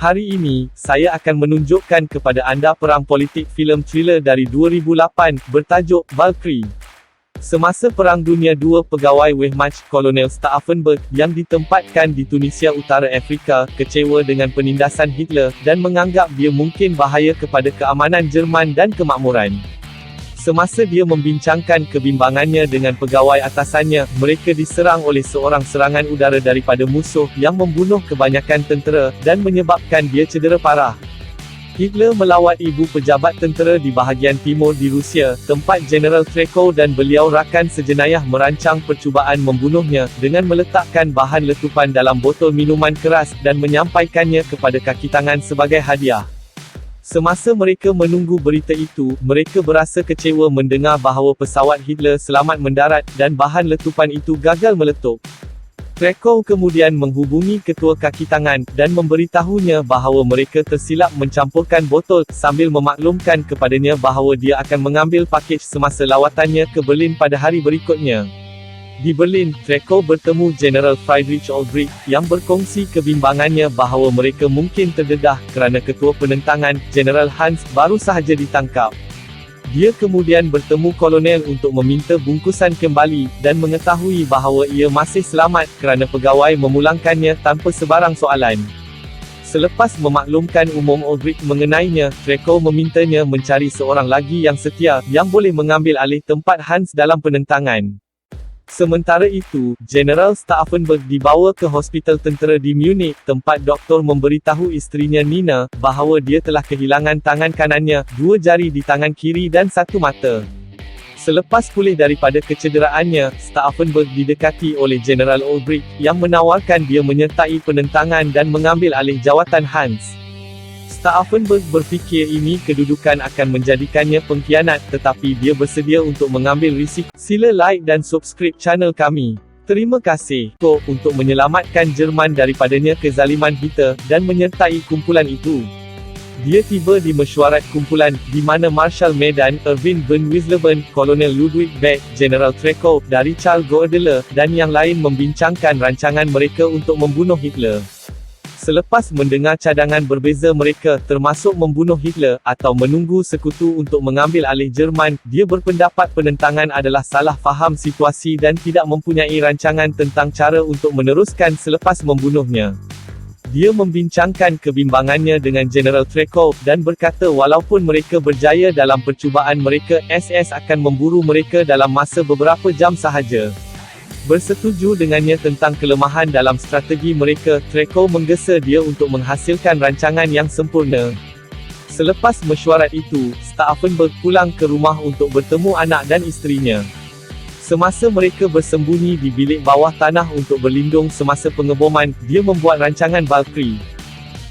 Hari ini, saya akan menunjukkan kepada anda perang politik filem thriller dari 2008, bertajuk Valkyrie. Semasa Perang Dunia II, pegawai Wehrmacht, Kolonel Stauffenberg, yang ditempatkan di Tunisia Utara Afrika, kecewa dengan penindasan Hitler, dan menganggap dia mungkin bahaya kepada keamanan Jerman dan kemakmuran. Semasa dia membincangkan kebimbangannya dengan pegawai atasannya, mereka diserang oleh seorang serangan udara daripada musuh, yang membunuh kebanyakan tentera, dan menyebabkan dia cedera parah. Hitler melawat ibu pejabat tentera di bahagian timur di Rusia, tempat Jeneral Trekow, dan beliau rakan sejenayah merancang percubaan membunuhnya, dengan meletakkan bahan letupan dalam botol minuman keras, dan menyampaikannya kepada kaki tangan sebagai hadiah. Semasa mereka menunggu berita itu, mereka berasa kecewa mendengar bahawa pesawat Hitler selamat mendarat, dan bahan letupan itu gagal meletup. Trekow kemudian menghubungi ketua kaki tangan, dan memberitahunya bahawa mereka tersilap mencampurkan botol, sambil memaklumkan kepadanya bahawa dia akan mengambil pakej semasa lawatannya ke Berlin pada hari berikutnya. Di Berlin, Trekow bertemu Jeneral Friedrich Olbrich, yang berkongsi kebimbangannya bahawa mereka mungkin terdedah, kerana ketua penentangan, Jeneral Hans, baru sahaja ditangkap. Dia kemudian bertemu kolonel untuk meminta bungkusan kembali, dan mengetahui bahawa ia masih selamat, kerana pegawai memulangkannya tanpa sebarang soalan. Selepas memaklumkan umum Olbrich mengenainya, Trekow memintanya mencari seorang lagi yang setia, yang boleh mengambil alih tempat Hans dalam penentangan. Sementara itu, Jeneral Stauffenberg dibawa ke hospital tentera di Munich, tempat doktor memberitahu isterinya Nina, bahawa dia telah kehilangan tangan kanannya, 2 jari di tangan kiri dan 1 mata. Selepas pulih daripada kecederaannya, Stauffenberg didekati oleh Jeneral Olbrich, yang menawarkan dia menyertai penentangan dan mengambil alih jawatan Hans. Stauffenberg berfikir ini kedudukan akan menjadikannya pengkhianat, tetapi dia bersedia untuk mengambil risiko. Sila like dan subscribe channel kami. Terima kasih, untuk menyelamatkan Jerman daripadanya kezaliman Hitler, dan menyertai kumpulan itu. Dia tiba di mesyuarat kumpulan, di mana Marshal Medan, Erwin von Wisleben, Kolonel Ludwig Beck, Jeneral Trekow, dari Charles Goerdeler, dan yang lain membincangkan rancangan mereka untuk membunuh Hitler. Selepas mendengar cadangan berbeza mereka, termasuk membunuh Hitler, atau menunggu sekutu untuk mengambil alih Jerman, dia berpendapat penentangan adalah salah faham situasi dan tidak mempunyai rancangan tentang cara untuk meneruskan selepas membunuhnya. Dia membincangkan kebimbangannya dengan Jeneral Trekow, dan berkata walaupun mereka berjaya dalam percubaan mereka, SS akan memburu mereka dalam masa beberapa jam sahaja. Bersetuju dengannya tentang kelemahan dalam strategi mereka, Trekow menggesa dia untuk menghasilkan rancangan yang sempurna. Selepas mesyuarat itu, Stauffenberg pulang ke rumah untuk bertemu anak dan isterinya. Semasa mereka bersembunyi di bilik bawah tanah untuk berlindung semasa pengeboman, dia membuat rancangan Valkyrie.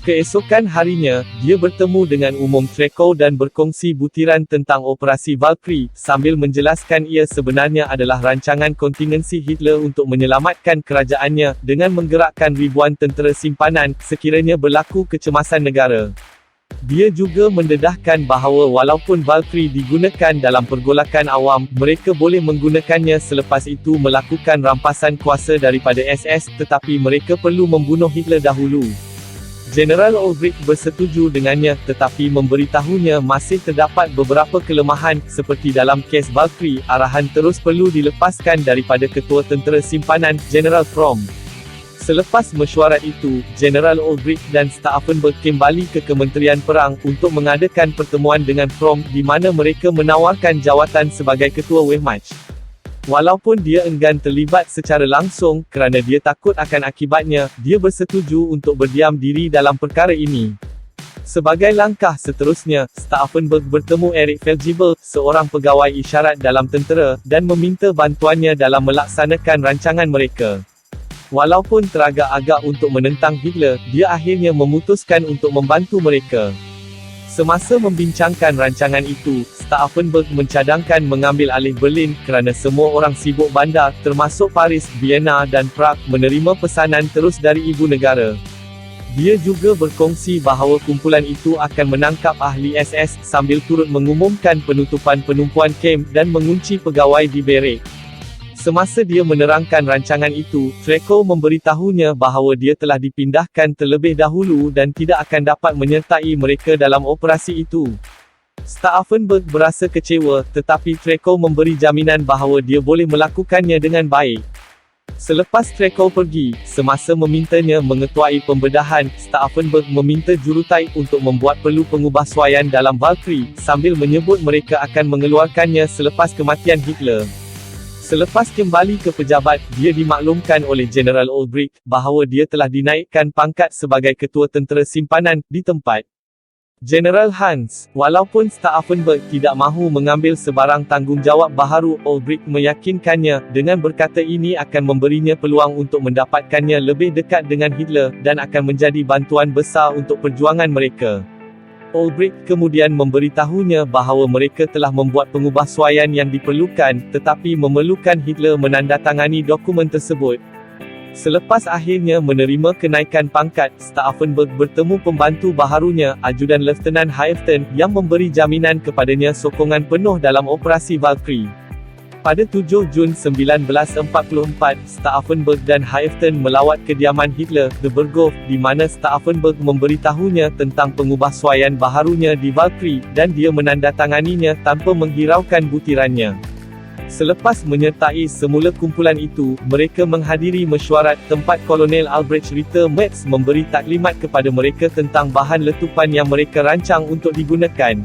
Keesokan harinya, dia bertemu dengan umum Trekow dan berkongsi butiran tentang operasi Valkyrie, sambil menjelaskan ia sebenarnya adalah rancangan kontingensi Hitler untuk menyelamatkan kerajaannya, dengan menggerakkan ribuan tentera simpanan, sekiranya berlaku kecemasan negara. Dia juga mendedahkan bahawa walaupun Valkyrie digunakan dalam pergolakan awam, mereka boleh menggunakannya selepas itu melakukan rampasan kuasa daripada SS, tetapi mereka perlu membunuh Hitler dahulu. Jeneral Olbrich bersetuju dengannya, tetapi memberitahunya masih terdapat beberapa kelemahan, seperti dalam kes Valkyrie, arahan terus perlu dilepaskan daripada ketua tentera simpanan, Jeneral Fromm. Selepas mesyuarat itu, Jeneral Olbrich dan Stauffenberg kembali ke Kementerian Perang, untuk mengadakan pertemuan dengan Fromm, di mana mereka menawarkan jawatan sebagai ketua Wehrmacht. Walaupun dia enggan terlibat secara langsung, kerana dia takut akan akibatnya, dia bersetuju untuk berdiam diri dalam perkara ini. Sebagai langkah seterusnya, Stauffenberg bertemu Erich Feldgebel, seorang pegawai isyarat dalam tentera, dan meminta bantuannya dalam melaksanakan rancangan mereka. Walaupun teragak-agak untuk menentang Hitler, dia akhirnya memutuskan untuk membantu mereka. Semasa membincangkan rancangan itu, Stauffenberg mencadangkan mengambil alih Berlin, kerana semua orang sibuk bandar, termasuk Paris, Vienna dan Prague, menerima pesanan terus dari ibu negara. Dia juga berkongsi bahawa kumpulan itu akan menangkap ahli SS, sambil turut mengumumkan penutupan penumpuan kem, dan mengunci pegawai di Beirut. Semasa dia menerangkan rancangan itu, Draco memberitahunya bahawa dia telah dipindahkan terlebih dahulu dan tidak akan dapat menyertai mereka dalam operasi itu. Stauffenberg berasa kecewa, tetapi Draco memberi jaminan bahawa dia boleh melakukannya dengan baik. Selepas Draco pergi, semasa memintanya mengetuai pembedahan, Stauffenberg meminta jurutai untuk membuat perlu pengubahsuaian dalam Valkyrie, sambil menyebut mereka akan mengeluarkannya selepas kematian Hitler. Selepas kembali ke pejabat, dia dimaklumkan oleh General Olbricht bahawa dia telah dinaikkan pangkat sebagai ketua tentera simpanan di tempat General Hans. Walaupun Stauffenberg tidak mahu mengambil sebarang tanggungjawab baharu, Olbricht meyakinkannya, dengan berkata ini akan memberinya peluang untuk mendapatkannya lebih dekat dengan Hitler, dan akan menjadi bantuan besar untuk perjuangan mereka. Olbricht kemudian memberitahunya bahawa mereka telah membuat pengubahsuaian yang diperlukan, tetapi memerlukan Hitler menandatangani dokumen tersebut. Selepas akhirnya menerima kenaikan pangkat, Stauffenberg bertemu pembantu baharunya, Ajudan Lieutenant Haeften, yang memberi jaminan kepadanya sokongan penuh dalam operasi Valkyrie. Pada 7 Jun 1944, Stauffenberg dan Haeften melawat kediaman Hitler, The Burghof, di mana Stauffenberg memberitahunya tentang pengubahsuaian baharunya di Valkyrie, dan dia menandatanganinya tanpa menghiraukan butirannya. Selepas menyertai semula kumpulan itu, mereka menghadiri mesyuarat tempat Kolonel Albrecht Ritter Metz memberi taklimat kepada mereka tentang bahan letupan yang mereka rancang untuk digunakan.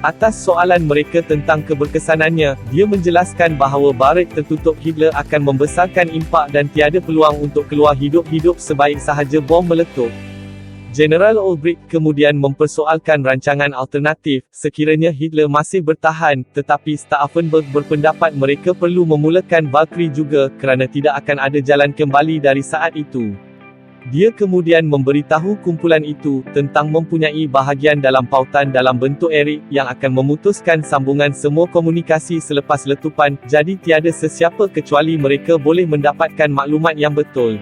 Atas soalan mereka tentang keberkesanannya, dia menjelaskan bahawa baret tertutup Hitler akan membesarkan impak dan tiada peluang untuk keluar hidup-hidup sebaik sahaja bom meletup. General Olbricht kemudian mempersoalkan rancangan alternatif, sekiranya Hitler masih bertahan, tetapi Stauffenberg berpendapat mereka perlu memulakan Valkyrie juga, kerana tidak akan ada jalan kembali dari saat itu. Dia kemudian memberitahu kumpulan itu, tentang mempunyai bahagian dalam pautan dalam bentuk Erik, yang akan memutuskan sambungan semua komunikasi selepas letupan, jadi tiada sesiapa kecuali mereka boleh mendapatkan maklumat yang betul.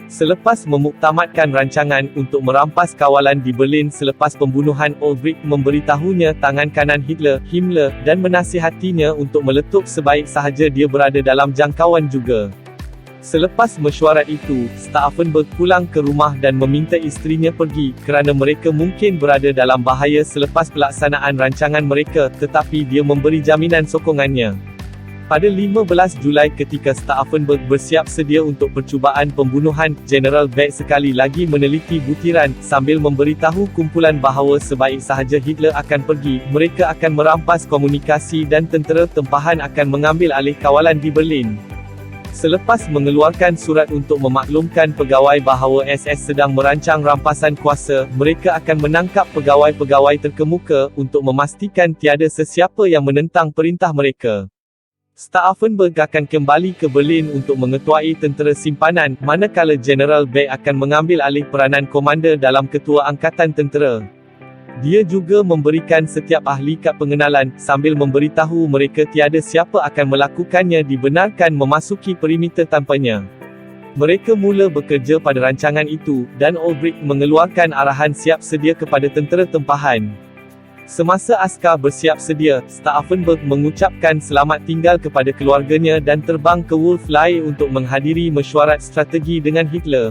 Selepas memuktamadkan rancangan untuk merampas kawalan di Berlin selepas pembunuhan, Olbricht memberitahunya tangan kanan Hitler, Himmler, dan menasihatinya untuk meletup sebaik sahaja dia berada dalam jangkauan juga. Selepas mesyuarat itu, Stauffenberg pulang ke rumah dan meminta isterinya pergi, kerana mereka mungkin berada dalam bahaya selepas pelaksanaan rancangan mereka, tetapi dia memberi jaminan sokongannya. Pada 15 Julai ketika Stauffenberg bersiap sedia untuk percubaan pembunuhan, General Beck sekali lagi meneliti butiran, sambil memberitahu kumpulan bahawa sebaik sahaja Hitler akan pergi, mereka akan merampas komunikasi dan tentera tempahan akan mengambil alih kawalan di Berlin. Selepas mengeluarkan surat untuk memaklumkan pegawai bahawa SS sedang merancang rampasan kuasa, mereka akan menangkap pegawai-pegawai terkemuka, untuk memastikan tiada sesiapa yang menentang perintah mereka. Stauffenberg akan kembali ke Berlin untuk mengetuai tentera simpanan, manakala General Beck akan mengambil alih peranan komander dalam ketua angkatan tentera. Dia juga memberikan setiap ahli kad pengenalan, sambil memberitahu mereka tiada siapa akan melakukannya dibenarkan memasuki perimeter tanpanya. Mereka mula bekerja pada rancangan itu, dan Olbricht mengeluarkan arahan siap sedia kepada tentera tempahan. Semasa askar bersiap sedia, Stauffenberg mengucapkan selamat tinggal kepada keluarganya dan terbang ke Wolf-Lai untuk menghadiri mesyuarat strategi dengan Hitler.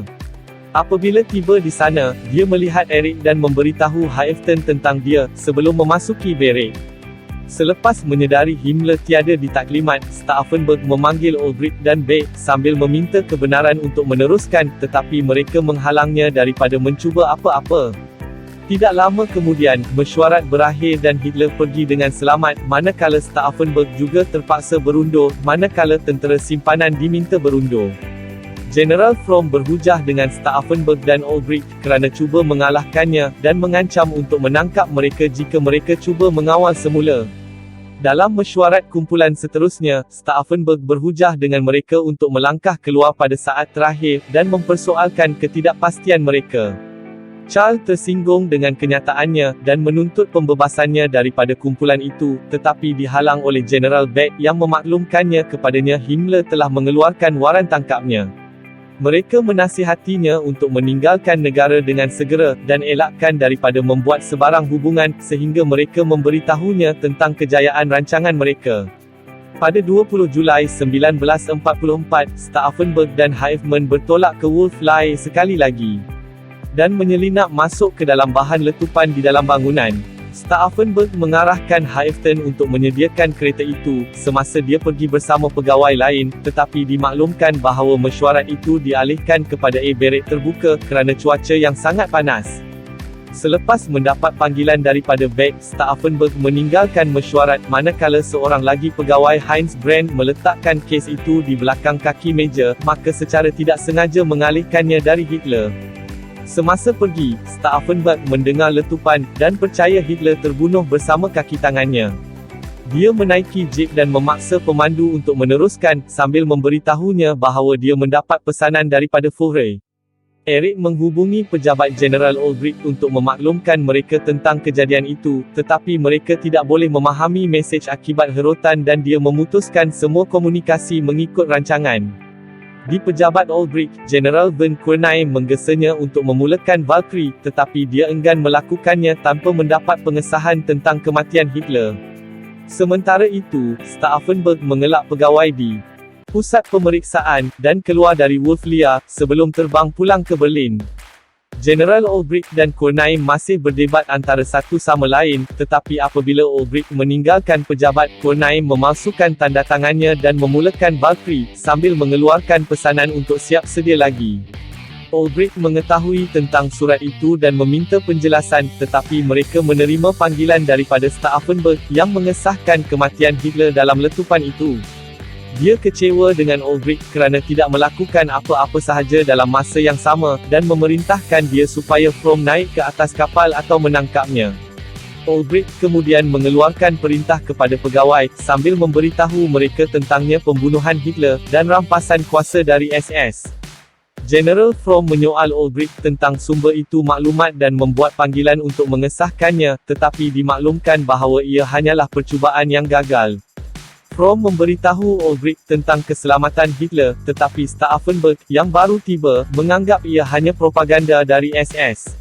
Apabila tiba di sana, dia melihat Erik dan memberitahu Haeften tentang dia, sebelum memasuki Berik. Selepas menyedari Himmler tiada ditaklimat, Stauffenberg memanggil Olbricht dan Beck, sambil meminta kebenaran untuk meneruskan, tetapi mereka menghalangnya daripada mencuba apa-apa. Tidak lama kemudian, mesyuarat berakhir dan Hitler pergi dengan selamat, manakala Stauffenberg juga terpaksa berundur, manakala tentera simpanan diminta berundur. General Fromm berhujah dengan Stauffenberg dan Olbricht, kerana cuba mengalahkannya, dan mengancam untuk menangkap mereka jika mereka cuba mengawal semula. Dalam mesyuarat kumpulan seterusnya, Stauffenberg berhujah dengan mereka untuk melangkah keluar pada saat terakhir, dan mempersoalkan ketidakpastian mereka. Charles tersinggung dengan kenyataannya, dan menuntut pembebasannya daripada kumpulan itu, tetapi dihalang oleh General Beck yang memaklumkannya kepadanya Himmler telah mengeluarkan waran tangkapnya. Mereka menasihatinya untuk meninggalkan negara dengan segera, dan elakkan daripada membuat sebarang hubungan, sehingga mereka memberitahunya tentang kejayaan rancangan mereka. Pada 20 Julai 1944, Stauffenberg dan Hoffmann bertolak ke Wolf-Lie sekali lagi dan menyelinap masuk ke dalam bahan letupan di dalam bangunan. Stauffenberg mengarahkan Hoffmann untuk menyediakan kereta itu, semasa dia pergi bersama pegawai lain, tetapi dimaklumkan bahawa mesyuarat itu dialihkan kepada Beret terbuka, kerana cuaca yang sangat panas. Selepas mendapat panggilan daripada Beck, Stauffenberg meninggalkan mesyuarat, manakala seorang lagi pegawai Heinz Brandt meletakkan kes itu di belakang kaki meja, maka secara tidak sengaja mengalihkannya dari Hitler. Semasa pergi, Stauffenberg mendengar letupan, dan percaya Hitler terbunuh bersama kaki tangannya. Dia menaiki jeep dan memaksa pemandu untuk meneruskan, sambil memberitahunya bahawa dia mendapat pesanan daripada Führer. Erich menghubungi pejabat Jeneral Ulbricht untuk memaklumkan mereka tentang kejadian itu, tetapi mereka tidak boleh memahami mesej akibat herotan dan dia memutuskan semua komunikasi mengikut rancangan. Di pejabat Ulbricht, Jeneral von Kornheim menggesanya untuk memulakan Valkyrie, tetapi dia enggan melakukannya tanpa mendapat pengesahan tentang kematian Hitler. Sementara itu, Stauffenberg mengelak pegawai di pusat pemeriksaan, dan keluar dari Wolf-Lie, sebelum terbang pulang ke Berlin. Jeneral Ulbricht dan Kornheim masih berdebat antara satu sama lain, tetapi apabila Ulbricht meninggalkan pejabat, Kornheim memalsukan tanda tangannya dan memulakan Valkyrie, sambil mengeluarkan pesanan untuk siap sedia lagi. Ulbricht mengetahui tentang surat itu dan meminta penjelasan, tetapi mereka menerima panggilan daripada Stauffenberg, yang mengesahkan kematian Hitler dalam letupan itu. Dia kecewa dengan Ulbricht kerana tidak melakukan apa-apa sahaja dalam masa yang sama, dan memerintahkan dia supaya Fromm naik ke atas kapal atau menangkapnya. Ulbricht kemudian mengeluarkan perintah kepada pegawai, sambil memberitahu mereka tentangnya pembunuhan Hitler, dan rampasan kuasa dari SS. General Fromm menyoal Ulbricht tentang sumber itu maklumat dan membuat panggilan untuk mengesahkannya, tetapi dimaklumkan bahawa ia hanyalah percubaan yang gagal. Fromm memberitahu Ulbricht tentang keselamatan Hitler, tetapi Stauffenberg, yang baru tiba, menganggap ia hanya propaganda dari SS.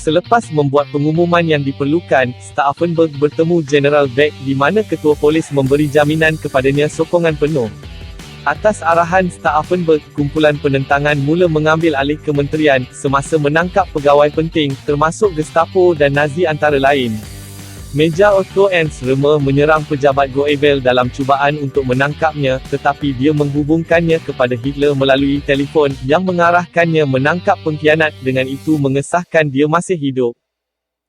Selepas membuat pengumuman yang diperlukan, Stauffenberg bertemu General Beck, di mana ketua polis memberi jaminan kepadanya sokongan penuh. Atas arahan Stauffenberg, kumpulan penentangan mula mengambil alih kementerian, semasa menangkap pegawai penting, termasuk Gestapo dan Nazi antara lain. Meja Otto Ernst Römer menyerang pejabat Goebbels dalam cubaan untuk menangkapnya, tetapi dia menghubungkannya kepada Hitler melalui telefon, yang mengarahkannya menangkap pengkhianat, dengan itu mengesahkan dia masih hidup.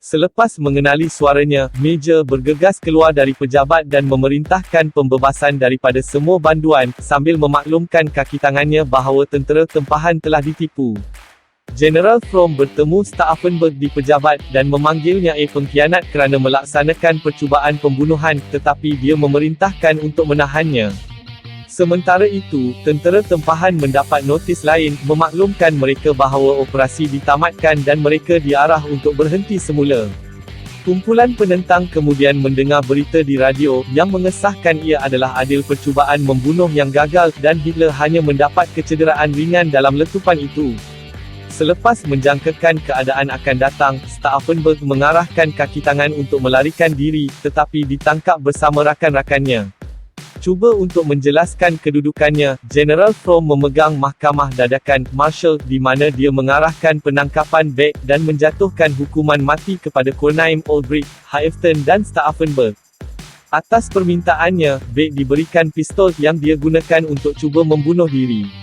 Selepas mengenali suaranya, Meja bergegas keluar dari pejabat dan memerintahkan pembebasan daripada semua banduan, sambil memaklumkan kaki tangannya bahawa tentera tempahan telah ditipu. General Fromm bertemu Stauffenberg di pejabat, dan memanggilnya pengkhianat kerana melaksanakan percubaan pembunuhan, tetapi dia memerintahkan untuk menahannya. Sementara itu, tentera tempahan mendapat notis lain, memaklumkan mereka bahawa operasi ditamatkan dan mereka diarah untuk berhenti semula. Kumpulan penentang kemudian mendengar berita di radio, yang mengesahkan ia adalah adil percubaan membunuh yang gagal, dan Hitler hanya mendapat kecederaan ringan dalam letupan itu. Selepas menjangkakan keadaan akan datang, Stauffenberg mengarahkan kaki tangan untuk melarikan diri, tetapi ditangkap bersama rakan-rakannya. Cuba untuk menjelaskan kedudukannya, General Fromm memegang mahkamah dadakan, Marshall, di mana dia mengarahkan penangkapan Beck, dan menjatuhkan hukuman mati kepada Kornheim, Ulbricht, Hoffmann dan Stauffenberg. Atas permintaannya, Beck diberikan pistol yang dia gunakan untuk cuba membunuh diri.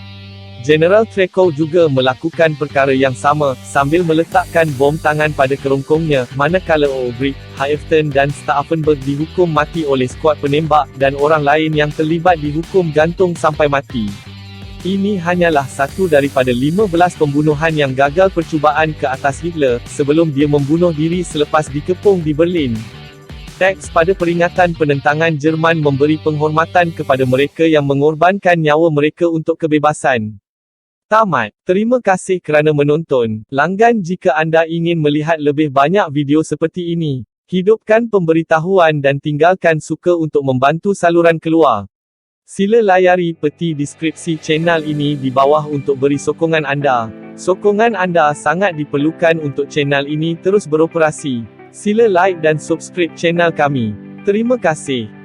General Trekow juga melakukan perkara yang sama, sambil meletakkan bom tangan pada kerongkongnya, manakala Ulbricht, Hoffmann dan Stauffenberg dihukum mati oleh skuad penembak, dan orang lain yang terlibat dihukum gantung sampai mati. Ini hanyalah satu daripada 15 pembunuhan yang gagal percubaan ke atas Hitler, sebelum dia membunuh diri selepas dikepung di Berlin. Teks pada peringatan penentangan Jerman memberi penghormatan kepada mereka yang mengorbankan nyawa mereka untuk kebebasan. Tamat. Terima kasih kerana menonton. Langgan jika anda ingin melihat lebih banyak video seperti ini. Hidupkan pemberitahuan dan tinggalkan suka untuk membantu saluran keluar. Sila layari peti deskripsi channel ini di bawah untuk beri sokongan anda. Sokongan anda sangat diperlukan untuk channel ini terus beroperasi. Sila like dan subscribe channel kami. Terima kasih.